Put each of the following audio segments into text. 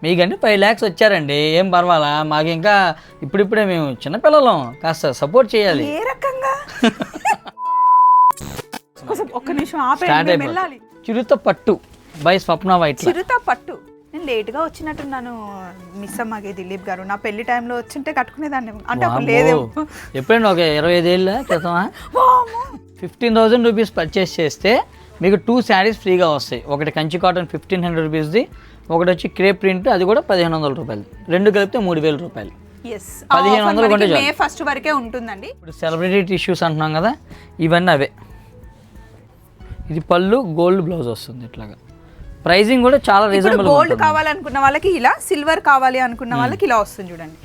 మీకంటే 5 lakhs వచ్చారండి, ఏం పర్వాలా. మాకు ఇంకా ఇప్పుడిప్పుడే మేము చిన్నపిల్లలం, కాస్త సపోర్ట్ చేయాలి. ఏ రకంగా? ఒక్క నిమిషం వెళ్ళాలి. చిరుత పట్టు బై స్వప్న వైట్. చిరుత పట్టు. నేను లేట్గా వచ్చినట్టున్నాను మిస్ అమ్మకి దిలీప్ గారు. నా పెళ్లి టైంలో వచ్చింటే కట్టుకునేదాన్ని, అంటే అప్పుడు లేదేమో. ఎప్పుడైనా ఒక 25 ఏళ్ళ క్రితమా 15,000 రూపీస్ పర్చేస్ చేస్తే మీకు 2 శారీస్ ఫ్రీగా వస్తాయి. ఒకటి కంచి కాటన్ 1500 రూపీస్ది, ఒకటి వచ్చి క్రేప్ ప్రింట్, అది కూడా 1500 రూపాయలు. రెండు కలిపితే 3000 రూపాయలు. 1500 కొంటే మే ఫస్ట్ వరకే ఉంటుందండి. ఇప్పుడు సెలబ్రిటీ టిష్యూస్ అంటున్నాం కదా, ఇవన్నీ అవే. ఇది పళ్ళు, గోల్డ్ బ్లౌజ్ వస్తుంది. ఇట్లాగా ప్రైజింగ్ కూడా చాలా రీజనబుల్. గోల్డ్ కావాలనుకున్న వాళ్ళకి ఇలా, సిల్వర్ కావాలి అనుకున్న వాళ్ళకి ఇలా వస్తుంది చూడండి.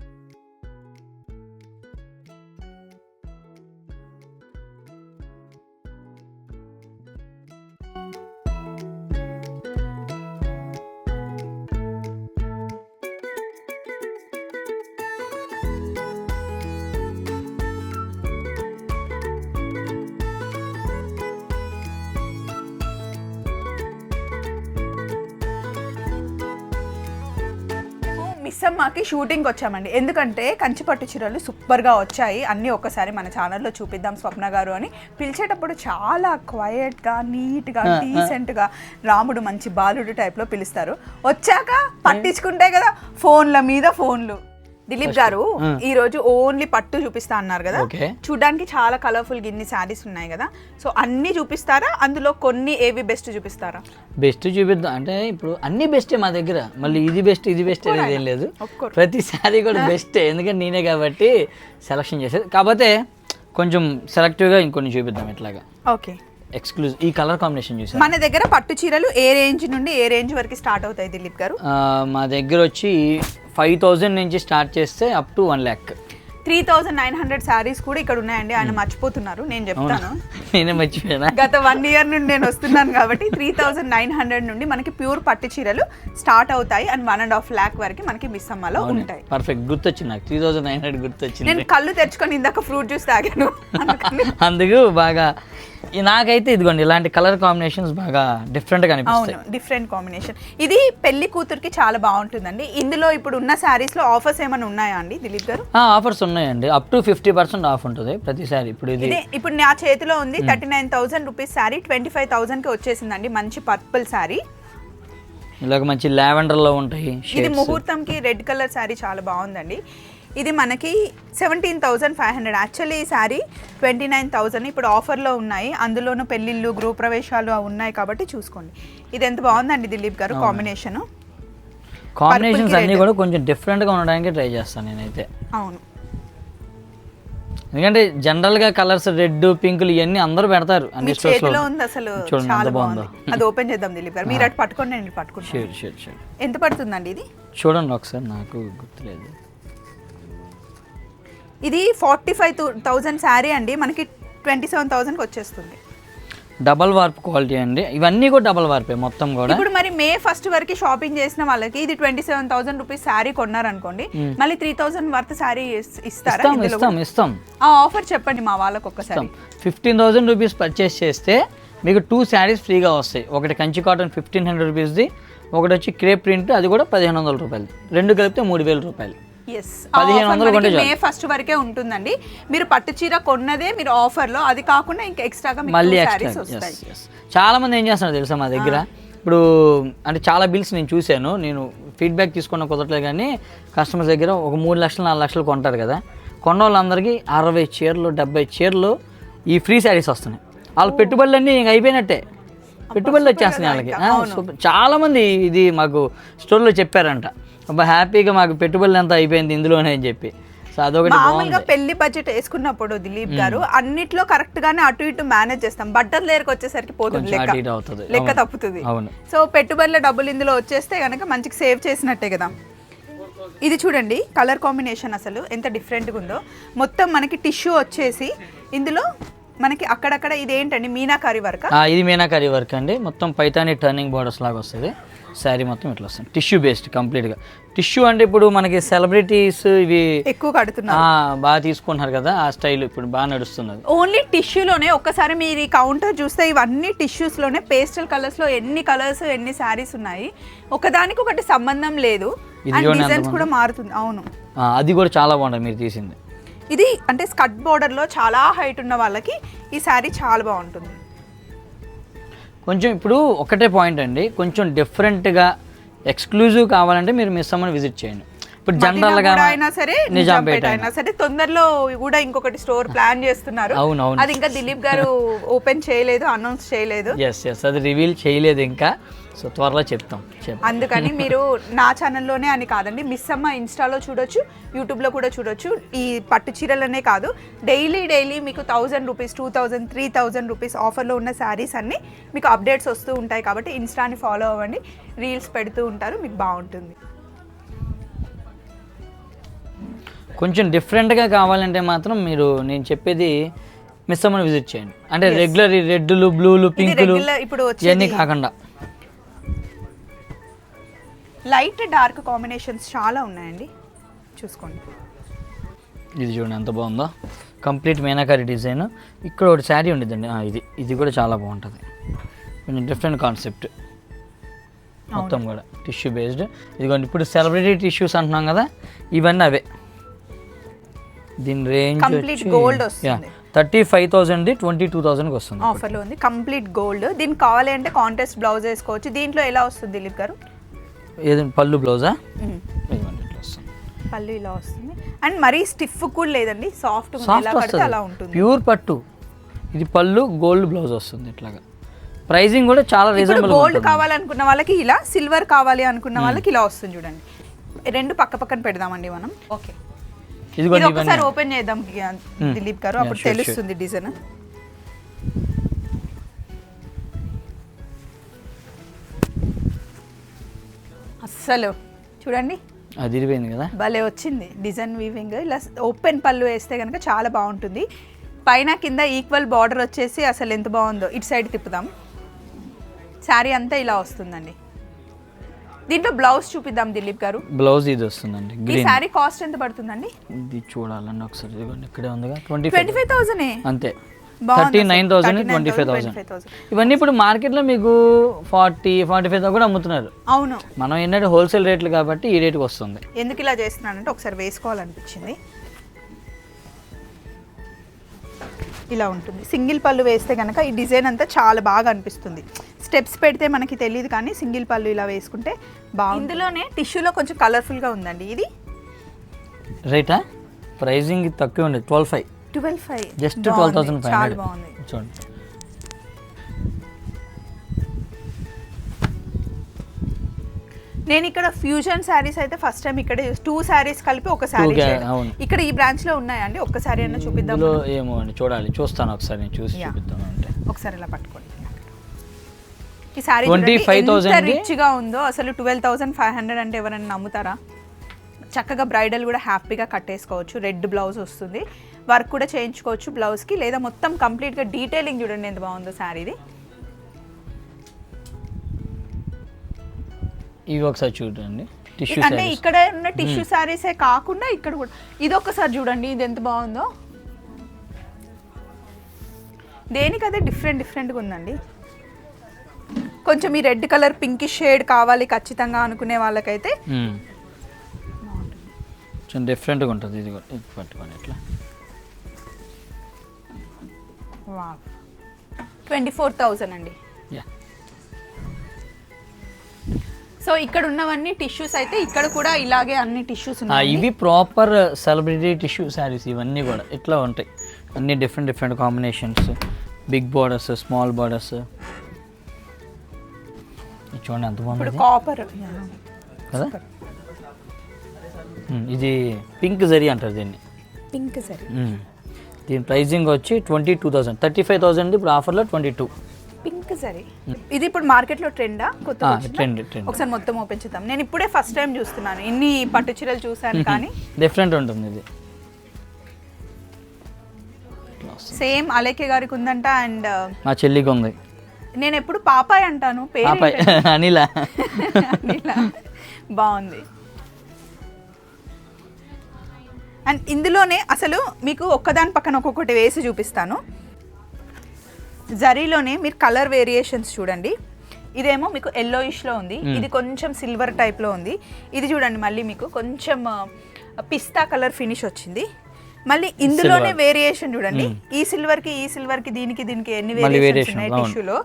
మిస్సమ్మకి షూటింగ్కి వచ్చామండి, ఎందుకంటే కంచిపట్టు చీరలు సూపర్గా వచ్చాయి, అన్నీ ఒక్కసారి మన ఛానల్లో చూపిద్దాం స్వప్న గారు అని. పిలిచేటప్పుడు చాలా క్వైట్గా, నీట్గా, డీసెంట్గా, రాముడు మంచి బాలుడు టైప్లో పిలుస్తారు. వచ్చాక పట్టించుకుంటే కదా ఫోన్ల మీద ఫోన్లు. దిలీప్ గారు ఈ రోజు ఓన్లీ పట్టు చూపిస్తా అన్నారు కదా, చూడడానికి చాలా కలర్ఫుల్ గిన్ని శారీస్ ఉన్నాయి కదా, సో అన్ని చూపిస్తారా? అందులో కొన్ని ఏవి బెస్ట్ చూపిస్తారా? బెస్ట్ చూపిద్దాం అంటే ఇప్పుడు అన్ని బెస్టే మా దగ్గర, మళ్ళీ ఇది బెస్ట్ ఇది బెస్ట్ అనేది ఏం లేదు. ప్రతి శారీ కూడా బెస్టే, ఎందుకంటే నేనే కాబట్టి సెలక్షన్ చేసేది. కాకపోతే కొంచెం సెలెక్టివ్గా ఇంకొన్ని చూపిద్దాం. ఇట్లాగా ఓకే, ఎక్స్క్లూజివ్ ఈ కలర్ కాంబినేషన్ చూసారు. మన దగ్గర పట్టు చీరలు ఏ రేంజ్ నుండి ఏ రేంజ్ వరకు స్టార్ట్ అవుతాయి దిలీప్ గారు? మా దగ్గర వచ్చి 5,000 నుంచి స్టార్ట్ చేస్తే అప్ టు 1 lakh. 3,900 శారీస్ కూడా ఇక్కడ ఉన్నాయండి. ఆయన మర్చిపోతున్నారు, నేను చెప్తాను. నేనే మర్చిపోయానా? గత 1 year నుండి నేను వస్తున్నాను కాబట్టి 3,900 నుండి మనకి ప్యూర్ పట్టు చీరలు స్టార్ట్ అవుతాయి అండ్ 1.5 lakh వరకు మనకి మిస్ అమ్మలో ఉంటాయి. పర్ఫెక్ట్, గుర్తొచ్చింది నాకు 3,900 గుర్తొచ్చింది. నేను కళ్ళు తెరుచుకొని ఇందాక ఫ్రూట్ జ్యూస్ తాగాను అందుకు బాగా. నాకైతే ఇదిగోండి ఇలాంటి కలర్ కాంబినేషన్స్ బాగా డిఫరెంట్గా అనిపిస్తాయి. అవును, డిఫరెంట్ కాంబినేషన్. ఇది పెళ్లి కూతురికి చాలా బాగుంటుందండి. ఇందులో ఇప్పుడు ఉన్న శారీస్ లో ఆఫర్స్ ఏమైనా ఉన్నాయా అండి దిలీప్ గారు? ఆఫర్స్ ఉన్నాయండి, అప్ టు 50% ఆఫ్ ఉంటుంది ప్రతిసారి. ఇప్పుడు నా చేతిలో ఉంది 39,000 రూపీస్ శారీ 25,000కి వచ్చేసిందండి. మంచి పర్పుల్ శారీ, ఇలాగ మంచి లావెండర్ లో ఉంటాయి. ఇది ముహూర్తంకి రెడ్ కలర్ శారీ చాలా బాగుందండి. ఇది మనకి 17,500. యాక్చువల్లీ ఈ శారీ 29,000, ఇప్పుడు ఆఫర్లో ఉన్నాయి. అందులోనూ పెళ్ళిళ్ళు, గృహ ప్రవేశాలు ఉన్నాయి కాబట్టి చూసుకోండి. ఇది ఎంత బాగుందండి దిలీప్ గారు కాంబినేషన్స్ అన్నీ కూడా కొంచెం డిఫరెంట్గా ఉండడానికి ట్రై చేస్తాను నేనైతే. అవును, ఎందుకంటే జనరల్గా కలర్స్ రెడ్, పింకులు ఇవన్నీ అందరూ పెడతారు అన్ని స్టోర్స్ లో. ఉంది అసలు చాలా బాగుంది. అది ఓపెన్ చేద్దాం దిలీప్ గారు, మీరు అటు పట్టుకోండి, నేను పట్టుకుంటాను. ఎంత పడుతుందండి ఇది? చూడండి ఒకసారి, నాకు గుర్తులేదు. ఇది 45,000 శారీ అండి, మనకి 27,000కి వచ్చేస్తుంది. డబల్ వార్ప్ క్వాలిటీ అండి, ఇవన్నీ కూడా డబల్ వార్పే మొత్తం కూడా. ఇప్పుడు మరి మే ఫస్ట్ వరకు షాపింగ్ చేసిన వాళ్ళకి ఇది 27,000 రూపీస్ శారీ కొన్నారనుకోండి, మళ్ళీ 3,000 వర్త్ శారీ ఇస్తారా? ఇస్తాం. ఆ ఆఫర్ చెప్పండి మా వాళ్ళకి ఒక్కసారి. 15,000 రూపీస్ పర్చేస్ చేస్తే మీకు 2 శారీస్ ఫ్రీగా వస్తాయి. ఒకటి కంచి కాటన్ 1500 రూపీస్ది, ఒకటి వచ్చి క్రేప్ ప్రింట్, అది కూడా 1500 రూపాయలు. రెండు కలిపితే 3000 రూపాయలు. 1500 మే ఫస్ట్ వరకే ఉంటుందండి. మీరు పట్టు చీర కొన్నదే మీరు ఆఫర్ లో, అది కాకుండా ఇంకా ఎక్స్ట్రాగా మళ్ళీ చాలా మంది ఏం చేస్తున్నారు తెలుసా మా దగ్గర, ఇప్పుడు అంటే చాలా బిల్స్ నేను చూశాను, నేను ఫీడ్బ్యాక్ తీసుకున్న కుదరట్లేదు కానీ కస్టమర్స్ దగ్గర ఒక 3 లక్షలు 4 లక్షలు కొంటారు కదా, కొన్న వాళ్ళందరికీ 60 చీరలు 70 చీరలు ఈ ఫ్రీ శారీస్ వస్తున్నాయి. వాళ్ళ పెట్టుబడులన్నీ ఇంక అయిపోయినట్టే, పెట్టుబడులు వచ్చేస్తున్నాయి వాళ్ళకి. చాలా మంది ఇది మాకు స్టోర్లో చెప్పారంట, అబ్బా హ్యాపీగా మాకు పెట్టుబడులు ఎంత అయిపోయింది ఇందులోనే అని చెప్పి. సో అదొకటి. మామూలుగా పెళ్లి బడ్జెట్ వేసుకున్నప్పుడు దిలీప్ గారు అన్నిట్లో కరెక్ట్ గానే అటు ఇటు మేనేజ్ చేస్తాం, బట్టల దగ్గరకు వచ్చేసరికి పోతుంది, లెక్క తప్పుతుంది. సో పెట్టుబడుల డబ్బులు ఇందులో వచ్చేస్తే కనుక మంచిగా సేవ్ చేసినట్టే కదా. ఇది చూడండి కలర్ కాంబినేషన్ అసలు ఎంత డిఫరెంట్గా ఉందో. మొత్తం మనకి టిష్యూ వచ్చేసి ఇందులో మనకి అక్కడక్కడ ఇది ఏంటండి మీనాకారి వర్క్ ఇది మీనాకారి వర్క్ అండి, మొత్తం పైతాని టర్నింగ్ బోర్డర్స్ లాగా వస్తుంది. శారీ మొత్తం ఇట్లా వస్తుంది, టిష్యూ బేస్డ్ కంప్లీట్గా. టిష్యూ అంటే ఇప్పుడు మనకి సెలబ్రిటీస్ ఇవి ఎక్కువ కడుతున్నారు, బాగా తీసుకుంటున్నారు కదా, ఆ స్టైల్ ఇప్పుడు బాగా నడుస్తున్నది. ఓన్లీ టిష్యూలోనే. ఒక్కసారి మీరు ఈ కౌంటర్ చూస్తే ఇవన్నీ టిష్యూస్లోనే పేస్టల్ కలర్స్లో ఎన్ని కలర్స్ ఎన్ని శారీస్ ఉన్నాయి, ఒకదానికి ఒకటి సంబంధం లేదు. డిజైన్స్ కూడా మారుతుంది. అవును, అది కూడా చాలా బాగుంటుంది మీరు తీసింది. ఇది అంటే స్కర్ట్ బోర్డర్లో చాలా హైట్ ఉన్న వాళ్ళకి ఈ శారీ చాలా బాగుంటుంది. కొంచెం ఇప్పుడు ఒకటే పాయింట్ అండి, కొంచెం డిఫరెంట్గా ఎక్స్క్లూజివ్ కావాలంటే మీరు మిస్ అమ్మని విజిట్ చేయండి. ఇప్పుడు జనరల్గా అయినా సరే, నిజాంపేట అయినా సరే, తొందరలో కూడా ఇంకొకటి స్టోర్ ప్లాన్ చేస్తున్నారు. అవునవును, అది ఇంకా దిలీప్ గారు ఓపెన్ చేయలేదు, అనౌన్స్ చేయలేదు. ఎస్ అది రివీల్ చేయలేదు ఇంకా, సో త్వరలో చెప్తాం. అందుకని మీరు నా ఛానల్లోనే అని కాదండి, మిస్ అమ్మ ఇన్స్టాలో చూడొచ్చు, యూట్యూబ్లో కూడా చూడొచ్చు. ఈ పట్టు చీరలనే కాదు, డైలీ మీకు 1000 రూపీస్, 2000, 3000 రూపీస్ ఆఫర్లో ఉన్న శారీస్ అన్నీ మీకు అప్డేట్స్ వస్తూ ఉంటాయి. కాబట్టి ఇన్స్టాని ఫాలో అవ్వండి, రీల్స్ పెడుతూ ఉంటారు, మీకు బాగుంటుంది. కొంచెం డిఫరెంట్గా కావాలంటే మాత్రం మీరు నేను చెప్పేది మిస్ అమ్మని విజిట్ చేయండి. అంటే రెగ్యులర్ రెడ్లు, బ్లూలు, పింకులు ఇప్పుడు ఇవన్నీ కాకుండా లైట్ డార్క్ కాంబినేషన్స్ చాలా ఉన్నాయండి, చూసుకోండి. ఇది చూడండి ఎంత బాగుందో, కంప్లీట్ మీనాకారి డిజైన్. ఇక్కడ ఒకటి శారీ ఉండిద్దండి, ఇది కూడా చాలా బాగుంటుంది, కొంచెం డిఫరెంట్ కాన్సెప్ట్ మొత్తం కూడా టిష్యూ బేస్డ్. ఇదిగోండి ఇప్పుడు సెలబ్రిటీ టిష్యూస్ అంటున్నాం కదా, ఇవన్నీ అవే. దీని రేంజ్ కంప్లీట్ గోల్డ్ వస్తుంది, 35,000 22,000కి వస్తుంది, ఆఫర్లో ఉంది. Complete gold. దీనికి కావాలి అంటే కాంట్రాస్ట్ బ్లౌజ్ వేసుకోవచ్చు. దీంట్లో ఎలా వస్తుంది దిలీప్ గారు? ఏదండి పళ్ళు బ్లౌజా? పళ్ళు ఇలా వస్తుంది, అండ్ మరీ స్టిఫ్ కూడా లేదండి, సాఫ్ట్ అలా ఉంటుంది, ప్యూర్ పట్టు. ఇది పళ్ళు, గోల్డ్ బ్లౌజ్ వస్తుంది ఇట్లాగా. ప్రైసింగ్ కూడా చాలా రీజనబుల్. గోల్డ్ కావాలనుకున్న వాళ్ళకి ఇలా, సిల్వర్ కావాలి అనుకున్న వాళ్ళకి ఇలా వస్తుంది. చూడండి, రెండు పక్క పక్కన పెడదామండి మనం. ఓకే, ఇది ఒకసారి ఓపెన్ చేద్దాం దిలీప్ గారు, అప్పుడు తెలుస్తుంది డిజైన్. అస్సలు చూడండి, అది ఇరిపోయింది కదా, భలే వచ్చింది డిజైన్ వీవింగ్. ఇలా ఓపెన్ పళ్ళు వేస్తే కనుక చాలా బాగుంటుంది. పైన కింద ఈక్వల్ బార్డర్ వచ్చేసి అసలు ఎంత బాగుందో. ఇటు సైడ్ తిప్పుదాం, శారీ అంతా ఇలా వస్తుందండి. దీంట్లో బ్లౌజ్ చూపిద్దాం దిలీప్ గారు. బ్లౌజ్ ఇది వస్తుందండి. ఈ శారీ కాస్ట్ ఎంత పడుతుందండి? ఇది చూడాలండి ఒకసారి, ఇక్కడే ఉందిగా, 25,000 అంతే. 39,000, 25,000. ఇవన్నీ ఇప్పుడు మార్కెట్లో మీకు 40-45 కూడా అమ్ముతున్నారు. అవును, మనం ఏంటంటే హోల్సేల్ రేట్లు కాబట్టి ఈ రేటుకి వస్తుంది. ఎందుకు ఇలా చేస్తున్నానంటే ఒకసారి వేసుకోవాలనిపించింది. ఇలా ఉంటుంది, సింగిల్ పళ్ళు వేస్తే కనుక ఈ డిజైన్ అంతా చాలా బాగా అనిపిస్తుంది. స్టెప్స్ పెడితే మనకి తెలియదు, కానీ సింగిల్ పళ్ళు ఇలా వేసుకుంటే బాగుంది. ఇందులోనే టిష్యూలో కొంచెం కలర్ఫుల్గా ఉందండి. ఇది రైటా? ప్రైజింగ్ తక్కువ ఉండేది, 12,500, జస్ట్ 12,500. చాలా బాగుంది చూడండి. నేను ఇక్కడ ఫ్యూజన్ శారీస్ అయితే ఫస్ట్ టైం ఇక్కడ 2 శారీస్ కలిపి ఒక శారీ ఇక్కడ ఈ బ్రాంచ్ లో ఉన్నాయండి. ఒక్క శారీ అన్న చూపిద్దాం. ఏమో అండి, చూడాలి, చూస్తాను ఒకసారి, నేను చూసి చూపిద్దాం. అంటే ఒకసారి ఇలా పట్టుకోండి. ఈ శారీ 25,000 రిచ్ గా ఉందో అసలు. 12,500 అంటే ఎవరైనా నమ్ముతారా? చక్కగా బ్రైడల్ కూడా హ్యాపీగా కట్టేసుకోవచ్చు. రెడ్ బ్లౌజ్ వస్తుంది, వర్క్ కూడా చేయించుకోవచ్చు బ్లౌజ్కి, లేదా మొత్తం కంప్లీట్గా డీటెయిలింగ్ చూడండి ఎంత బాగుందో శారీది. ఇవి ఒకసారి చూడండి, అంటే ఇక్కడ ఉన్న టిష్యూ శారీసే కాకుండా ఇక్కడ కూడా ఇది ఒక్కసారి చూడండి, ఇది ఎంత బాగుందో. దేనికదే డిఫరెంట్గా ఉందండి. కొంచెం ఈ రెడ్ కలర్ పింక్ షేడ్ కావాలి ఖచ్చితంగా అనుకునే వాళ్ళకైతే కొంచెం డిఫరెంట్గా ఉంటుంది. ఇది పట్టుకొని ఇట్లా 24,000 అండి. సో ఇక్కడ ఉన్నవన్నీ టిష్యూస్ అయితే ఇక్కడ కూడా ఇలాగే అన్ని టిష్యూస్ ఉన్నాయి. ఇవి ప్రాపర్ సెలబ్రిటీ టిష్యూ శారీస్ ఇవన్నీ కూడా ఇట్లా ఉంటాయి. అన్ని different combinations, big borders, small borders. చూడండి ఎంత బాగుంది కాపర్ కదా. ఇది పింక్ జరీ అంటారు దీన్ని, పింక్ జరీ. దీని ప్రైజింగ్ వచ్చి 22,000, 35,000 ఇప్పుడు ఆఫర్లో 22. పింక్ జరీ ఇది ఇప్పుడు మార్కెట్లో ట్రెండా? కొత్త ట్రెండ్. ఒకసారి మొత్తం ఓపెన్ చేద్దాం. నేను ఇప్పుడే ఫస్ట్ టైం చూస్తున్నాను, ఇన్ని పట్టు చీరలు చూసాను కానీ డిఫరెంట్ ఉంటుంది ఇది. సేమ్ అలేఖ్య గారికి ఉందంట. అండ్ మా చెల్లికి ఉంది. నేను ఎప్పుడు పాపాయ్ అంటాను, పేరు అనిల. బాగుంది. అండ్ ఇందులోనే అసలు మీకు ఒక్కదాని పక్కన ఒక్కొక్కటి వేసి చూపిస్తాను. జరీలోనే మీరు కలర్ వేరియేషన్స్ చూడండి. ఇదేమో మీకు ఎల్లోయిష్లో ఉంది, ఇది కొంచెం సిల్వర్ టైప్లో ఉంది. ఇది చూడండి మళ్ళీ మీకు కొంచెం పిస్తా కలర్ ఫినిష్ వచ్చింది. మళ్ళీ ఇందులోనే వేరియేషన్ చూడండి, ఈ సిల్వర్కి దీనికి ఎన్ని వేరియేషన్స్ ఉన్నాయి టిష్యూలో.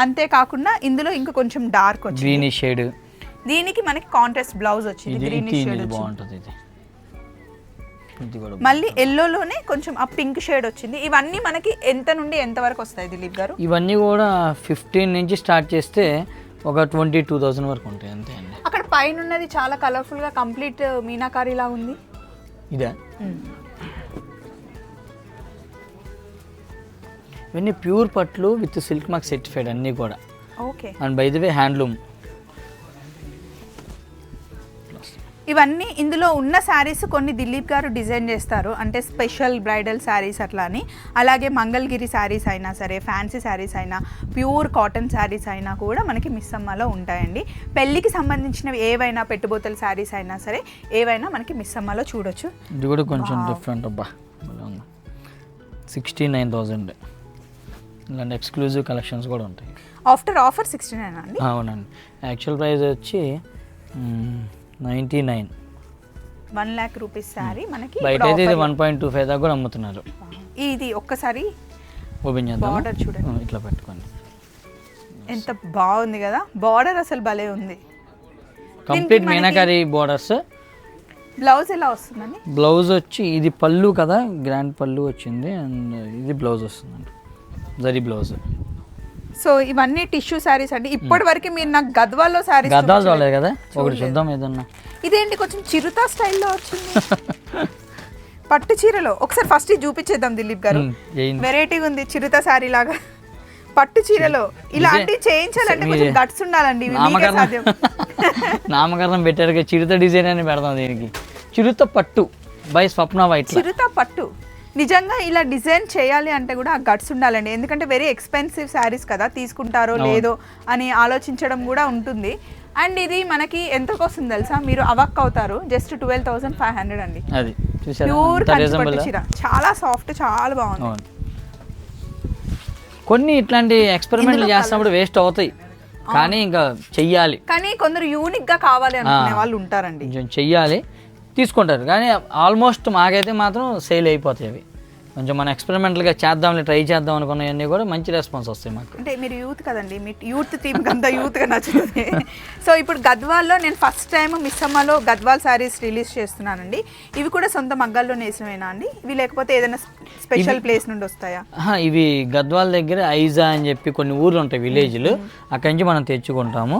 అంతేకాకుండా ఇందులో ఇంకా కొంచెం డార్క్ వచ్చింది షేడ్. దీనికి మనకి కాంట్రాస్ట్ బ్లౌజ్ వచ్చింది, గ్రీనిష్ షేడ్ బాగుంటుంది. మళ్ళీ ఎల్లోలోనే కొంచెం ఆ పింక్ షేడ్ వచ్చింది. ఇవన్నీ మనకి ఎంత నుండి ఎంత వరకు వస్తాయి దిలీప్ గారు? ఇవన్నీ కూడా 15 నుంచి స్టార్ట్ చేస్తే ఒక 22,000 వరకు ఉంటాయి అంతే అండి. అక్కడ పైన ఉన్నది చాలా కలర్ఫుల్ గా కంప్లీట్ మీనాకారి లా ఉంది. ఇదే ఇవన్నీ pure Patlu with silk mark certified అన్నీ కూడా. Okay. And by the way handloom. ఇవన్నీ ఇందులో ఉన్న శారీస్ కొన్ని దిలీప్ గారు డిజైన్ చేస్తారు, అంటే స్పెషల్ బ్రైడల్ శారీస్ అట్లా అని. అలాగే మంగళగిరి శారీస్ అయినా సరే, ఫ్యాన్సీ శారీస్ అయినా, ప్యూర్ కాటన్ శారీస్ అయినా కూడా మనకి మిస్సమ్మలో ఉంటాయండి. పెళ్ళికి సంబంధించినవి ఏవైనా, పెట్టుబోతల శారీస్ అయినా సరే ఏవైనా మనకి మిస్సమ్మలో చూడొచ్చు. ఇది కూడా కొంచెం డిఫరెంట్. అబ్బా 69,000. ఇలాంటి ఎక్స్క్లూజివ్ కలెక్షన్స్ కూడా ఉంటాయి. ఆఫ్టర్ ఆఫర్ 69 అండి? అవునండి. యాక్చువల్ ప్రైస్ వచ్చి 99. 1 lakh రూపీస్ శారీ మనకి బయట అయితే ఇది 1.25 దాకా కూడా అమ్ముతున్నారు. ఇది ఒక్కసారి ఓపెన్ చేద్దాం. బార్డర్ చూడండి, ఇట్లా పెట్టుకోండి. ఎంత బాగుంది కదా బార్డర్, అసలు భలే ఉంది. Complete meenakari borders. బ్లౌజ్ ఎలా వస్తుందండి? బ్లౌజ్ వచ్చి ఇది పళ్ళు కదా, గ్రాండ్ పళ్ళు వచ్చింది. అండ్ ఇది బ్లౌజ్ వస్తుందండి, జరీ బ్లౌజ్. సో ఇవన్నీ టిష్యూ శారీస్ అండి. ఇప్పటి వరకు మీరు నాకు గద్వాల్లో శారీస్ చూడలేదు కదా, ఒకటి చూద్దాం ఏదన్నా. ఇదేంటి కొంచెం చిరుతా స్టైల్లో వచ్చింది పట్టు చీరలో. ఒకసారి ఫస్ట్ ఇది చూపించేద్దాం దిలీప్ గారు, వెరైటీగా ఉంది. చిరుతా శారీ లాగా పట్టు చీరలో ఇలాంటివి చేయించాలంటే కొంచెం గట్స్ ఉండాలండి. నామకరణం పెట్టారు కదా, చిరుత డిజైన్ అని పెడదాం దీనికి. చిరుత పట్టు బై స్వప్న వైట్. చిరుత పట్టు నిజంగా ఇలా డిజైన్ చేయాలి అంటే కూడా ఆ గట్స్ ఉండాలండి. ఎందుకంటే వెరీ ఎక్స్పెన్సివ్ శారీస్ కదా, తీసుకుంటారో లేదో అని ఆలోచించడం కూడా ఉంటుంది. అండ్ ఇది మనకి ఎంతకు వస్తుంది తెలుసా, మీరు అవక్ అవుతారు. జస్ట్ 12,500 అండి. అది ప్యూర్ కంచిపట్టు చీర, చాలా సాఫ్ట్, చాలా బాగుంది. కొన్ని ఇట్లాంటి ఎక్స్పెరిమెంట్లు చేస్తున్నప్పుడు వేస్ట్ అవుతాయి, కానీ ఇంకా చెయ్యాలి. కానీ కొందరు యూనిక్ గా కావాలి అనుకునే వాళ్ళు ఉంటారండి, కొంచెం చెయ్యాలి, తీసుకుంటారు. కానీ ఆల్మోస్ట్ మాకైతే మాత్రం సేల్ అయిపోతాయి అవి. కొంచెం మనం ఎక్స్పెరిమెంటల్గా చేద్దాం, ట్రై చేద్దాం అనుకున్నవన్నీ కూడా మంచి రెస్పాన్స్ వస్తాయి మాకు. అంటే మీరు యూత్ కదండి, మీ యూత్ థీమ్కి అంతా యూత్గా నచ్చుతుంది. సో ఇప్పుడు గద్వాల్లో నేను ఫస్ట్ టైం మిస్సమ్మలో గద్వాల్ శారీస్ రిలీజ్ చేస్తున్నానండి. ఇవి కూడా సొంత మగ్గాల్లో నేసినవేనా అండి ఇవి, లేకపోతే ఏదైనా స్పెషల్ ప్లేస్ నుండి వస్తాయా? ఇవి గద్వాల్ దగ్గర ఐజా అని చెప్పి కొన్ని ఊర్లు ఉంటాయి, విలేజ్లు. అక్కడి నుంచి మనం తెచ్చుకుంటాము.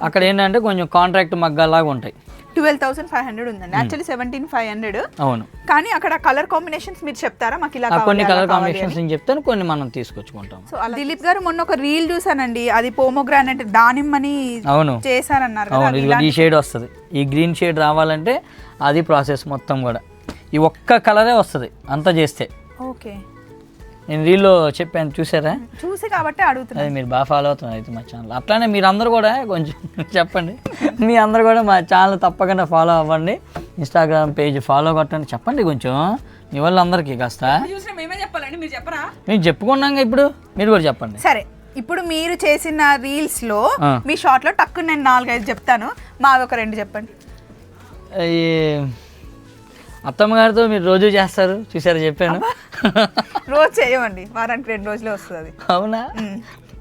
అక్కడ ఏంటంటే కొంచెం కాంట్రాక్ట్ మగ్గాలాగా ఉంటాయి. 12,500 ఉందండి, యాక్చువల్లీ 17,500. అవును. కానీ అక్కడ కలర్ కాంబినేషన్స్ మీరు చెప్తారా మాకు? ఇలా కొన్ని కలర్ కాంబినేషన్స్ చెప్తాను, కొన్ని మనం తీసుకొచ్చుకుంటాం. సో దిలీప్ గారు మొన్న ఒక రీల్ చూసానండి, అది పోమోగ్రానైట్ దానిమ్మని చేశారన్నారు కదా. ఈ షేడ్ వస్తుంది, ఈ గ్రీన్ షేడ్ రావాలంటే అది ప్రాసెస్ మొత్తం కూడా. ఈ ఒక్క కలరే వస్తుంది అంతా చేస్తే. ఓకే, నేను రీల్లో చెప్పాను, చూసారా? చూసి కాబట్టి అడుగుతున్నా. అది మీరు బాగా ఫాలో అవుతున్నారు అయితే మా ఛానల్. అట్లానే మీరు అందరూ కూడా కొంచెం చెప్పండి, మీ అందరూ కూడా మా ఛానల్ తప్పకుండా ఫాలో అవ్వండి. ఇన్స్టాగ్రామ్ పేజ్ ఫాలో కొట్టండి, చెప్పండి కొంచెం మీ వాళ్ళందరికీ కాస్త. మేము చెప్పుకున్నాం ఇప్పుడు, మీరు కూడా చెప్పండి. సరే, ఇప్పుడు మీరు చేసిన రీల్స్ లో మీ షార్ట్ లో టక్కు నేను 4-5 చెప్తాను, మావి ఒక 2 చెప్పండి. అత్తమ్మ గారితో మీరు రోజు చేస్తారు చూసారా, చెప్పాను. రోజు చేయమండి, వారానికి 2 రోజులే వస్తుంది. అవునా?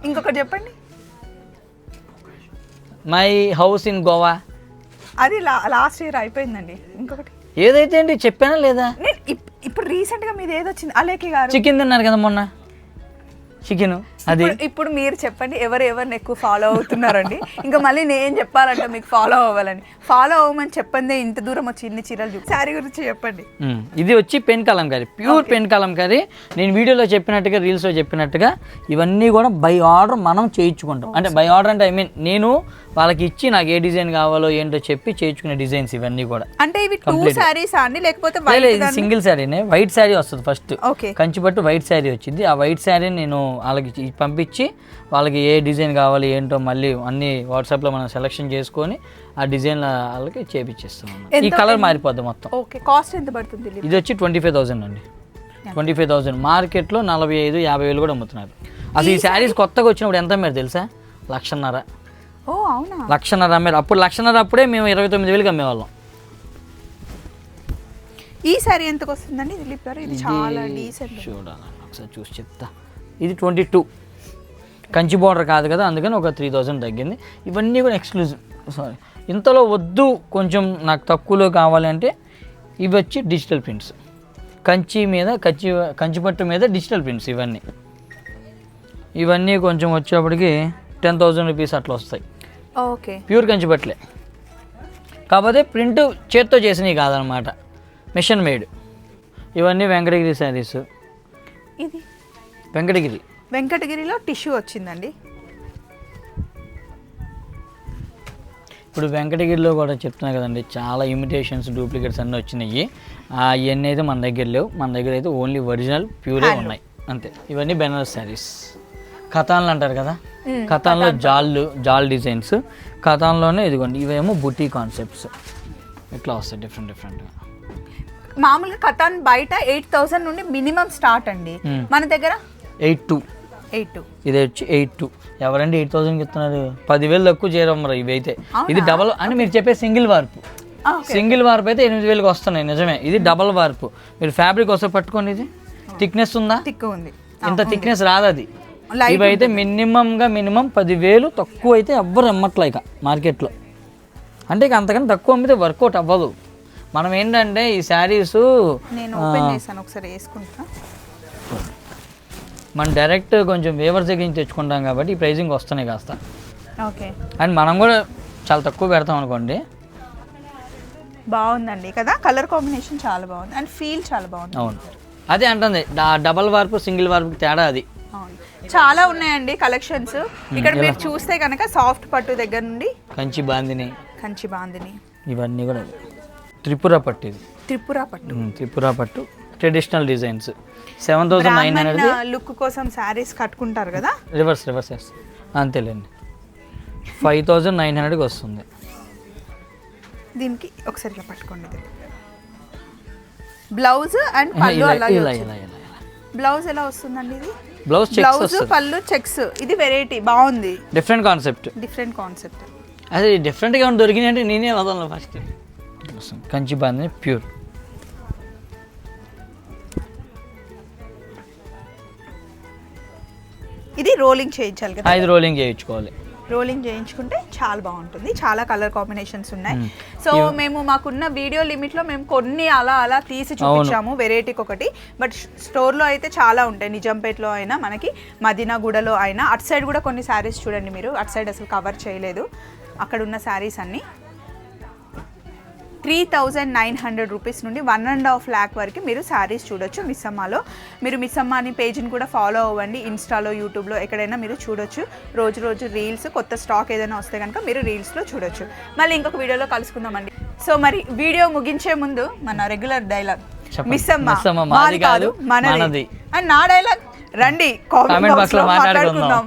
ఇంకొకటి చెప్పండి. మై హౌస్ ఇన్ గోవా, అది లాస్ట్ ఇయర్ అయిపోయిందండి. ఇంకొకటి ఏదైతే అండి చెప్పానా లేదా? ఇప్పుడు రీసెంట్ గా మీది ఏదొచ్చింది, అలేఖ్య గారు చికెన్ తిన్నారు కదా మొన్న, చికెన్ అది ఇప్పుడు మీరు చెప్పండి ఎవరిని ఎక్కువ ఫాలో అవుతున్నారండి? ఇంకా మళ్ళీ నేను చెప్పాలంటే మీకు ఫాలో అవ్వాలని, ఫాలో అవ్వమని చెప్పందే ఇంత దూరం వచ్చి ఇన్ని చీరలు చూపి శారీ గురించి చెప్పండి. ఇది వచ్చి pen Kalamkari, pure pen Kalamkari. నేను వీడియోలో చెప్పినట్టుగా రీల్స్లో చెప్పినట్టుగా ఇవన్నీ కూడా బై ఆర్డర్ మనం చేయించుకుంటాం. అంటే బై ఆర్డర్ అంటే నేను వాళ్ళకి ఇచ్చి నాకు ఏ డిజైన్ కావాలో ఏంటో చెప్పి చేయించుకునే డిజైన్స్ ఇవన్నీ కూడా. అంటే ఇవి 2 సారీస్ అండి లేకపోతే సింగిల్ శారీనే? వైట్ శారీ వస్తుంది ఫస్ట్, ఓకే. కంచిపట్టు వైట్ శారీ వచ్చింది. ఆ వైట్ శారీ నేను వాళ్ళకి పంపించి వాళ్ళకి ఏ డిజైన్ కావాలి ఏంటో మళ్ళీ అన్ని వాట్సాప్లో మనం సెలెక్షన్ చేసుకొని ఆ డిజైన్ వాళ్ళకి చేపించేస్తాం. ఈ కలర్ మారిపోద్ది మొత్తం. ఓకే. కాస్ట్ ఎంత పడుతుంది? ఇది వచ్చి 25,000 అండి. 25,000. మార్కెట్లో 45,000-50,000 కూడా అమ్ముతున్నారు. అసలు ఈ శారీస్ కొత్తగా వచ్చినప్పుడు ఎంత అమ్మారు తెలుసా? 1,50,000. ఓ అవునా? 1,50,000 అమ్మారు. అప్పుడు 1,50,000 అప్పుడే మేము 29,000కి అమ్మేవాళ్ళం. ఈ శారీ ఎంతకు వస్తుందండి దిలీప్ గారు? ఇది చాలా డీసెంట్. చూడాలి ఒకసారి చూసి చెప్తా. ఇది 22. కంచి బార్డర్ కాదు కదా, అందుకని ఒక 3,000 తగ్గింది. ఇవన్నీ కూడా ఎక్స్క్లూజివ్. సారీ, ఇంతలో వద్దు కొంచెం నాకు తక్కువలో కావాలి అంటే ఇవి వచ్చి డిజిటల్ ప్రింట్స్. కంచి మీద కంచిపట్టు మీద డిజిటల్ ప్రింట్స్ ఇవన్నీ కొంచెం వచ్చేప్పటికి 10,000 రూపీస్ అట్లా వస్తాయి. ఓకే. ప్యూర్ కంచిపట్లే, కాకపోతే ప్రింట్ చేత్తో చేసినవి కాదనమాట, మిషన్ మేడ్. ఇవన్నీ వెంకటగిరి శారీస్. ఇది వెంకటగిరిలో టిష్యూ వచ్చిందండి. ఇప్పుడు వెంకటగిరిలో కూడా చెప్తున్నా కదండి, చాలా ఇమిటేషన్స్, డూప్లికేట్స్ అన్నీ వచ్చినాయి. ఇవన్నీ అయితే మన దగ్గర లేవు. మన దగ్గర అయితే ఓన్లీ ఒరిజినల్ ప్యూరే ఉన్నాయి అంతే. ఇవన్నీ బెనారస్ శారీస్. కథాన్లు అంటారు కదా, కథాన్లో జాల్ డిజైన్స్. కథాన్లోనే ఇదిగోండి, ఇవేమో బుటీ కాన్సెప్ట్స్ ఇట్లా వస్తాయి డిఫరెంట్గా. మామూలుగా కథాన్ బయట 8,000 నుండి మినిమం స్టార్ట్ అండి, మన దగ్గర 8,200. ఇది వచ్చి 8,200. ఎవరండి 8,000కి ఇస్తున్నారు? 10,000 తక్కువ చేయరమ్మరు ఇవైతే. ఇది డబల్ అని మీరు చెప్పే సింగిల్ వార్పు. సింగిల్ వార్పు అయితే 8,000కి వస్తున్నాయి నిజమే. ఇది డబల్ వార్పు. మీరు ఫ్యాబ్రిక్ వస్తే పట్టుకోండి. ఇది థిక్నెస్ ఉందా? ఉంది. ఇంత థిక్నెస్ రాదు అది. ఇవైతే మినిమం 10,000 తక్కువ అయితే ఎవ్వరు అమ్మట్లే ఇక మార్కెట్లో. అంటే ఇక అంతకన్నా తక్కువ అమ్మితే వర్కౌట్ అవ్వదు. మనం ఏంటంటే ఈ శారీస్ నేను ఓపెన్ చేశాను, ఒకసారి వేసుకుంటా. మనం డైరెక్ట్ కొంచెం వేవర్స్ దగ్గర నుంచి తెచ్చుకుంటాం కాబట్టి ఈ ప్రైజింగ్ వస్తున్నాయి కాస్త. ఓకే. అండ్ మనం కూడా చాలా తక్కువ పెడతాం అనుకోండి. బాగుందండి కదా, కలర్ కాంబినేషన్ చాలా బాగుంది అండ్ ఫీల్ చాలా బాగుంది. అవును, అదే అంటుంది డబల్ వార్పు సింగిల్ వార్పు తేడా అది. అవును, చాలా ఉన్నాయండి కలెక్షన్స్. ఇక్కడ మీరు చూస్తే కనుక సాఫ్ట్ పట్టు దగ్గర నుండి కంచి బాందిని ఇవన్నీ కూడా. త్రిపుర పట్టు, ఇది త్రిపుర పట్టు ట్రెడిషనల్ డిజైన్స్. 7,900 లుక్ కోసం శారీస్ కట్టుకుంటారు కదా, రివర్స్ అంతేలేండి. 5,900కి వస్తుంది. దీనికి ఒకసారి పట్టుకోండి. బ్లౌజ్ అండ్ పళ్ళు బ్లౌజ్ ఎలా వస్తుందండి? ఇది బ్లౌజ్ పళ్ళు చెక్స్. ఇది వెరైటీ బాగుంది, డిఫరెంట్ కాన్సెప్ట్. అదే డిఫరెంట్గా దొరికినాయి అంటే నేనే వదలను ఫస్ట్. కంచి బాంది ప్యూర్. ఇది రోలింగ్ చేయించాలి కదా? ఇది రోలింగ్ చేయించుకోవాలి. రోలింగ్ చేయించుకుంటే చాలా బాగుంటుంది. చాలా కలర్ కాంబినేషన్స్ ఉన్నాయి. సో మేము మాకున్న వీడియో లిమిట్లో మేము కొన్ని అలా తీసి చూపించాము వెరైటీకి ఒకటి. బట్ స్టోర్లో అయితే చాలా ఉంటాయి. నిజాంపేటలో అయినా మనకి మదీనాగూడలో అయినా. అటు సైడ్ కూడా కొన్ని శారీస్ చూడండి మీరు, అటు సైడ్ అసలు కవర్ చేయలేదు. అక్కడ ఉన్న శారీస్ అన్నీ 3,900 రూపీస్ నుండి 1.5 lakh వరకు మీరు శారీస్ చూడొచ్చు మిస్సమ్మలో. మీరు మిస్సమ్మ అని పేజ్ని కూడా ఫాలో అవ్వండి. ఇన్స్టాలో, యూట్యూబ్లో ఎక్కడైనా మీరు చూడొచ్చు. రోజు రీల్స్, కొత్త స్టాక్ ఏదైనా వస్తే కనుక మీరు రీల్స్లో చూడొచ్చు. మళ్ళీ ఇంకొక వీడియోలో కలుసుకుందామండి. సో మరి వీడియో ముగించే ముందు మన రెగ్యులర్ డైలాగ్, మిస్సమ్మ మాది కాదు మనది. అండ్ నా డైలాగ్ రండి కామెంట్ బాక్స్లో మాట్లాడుకుందాం.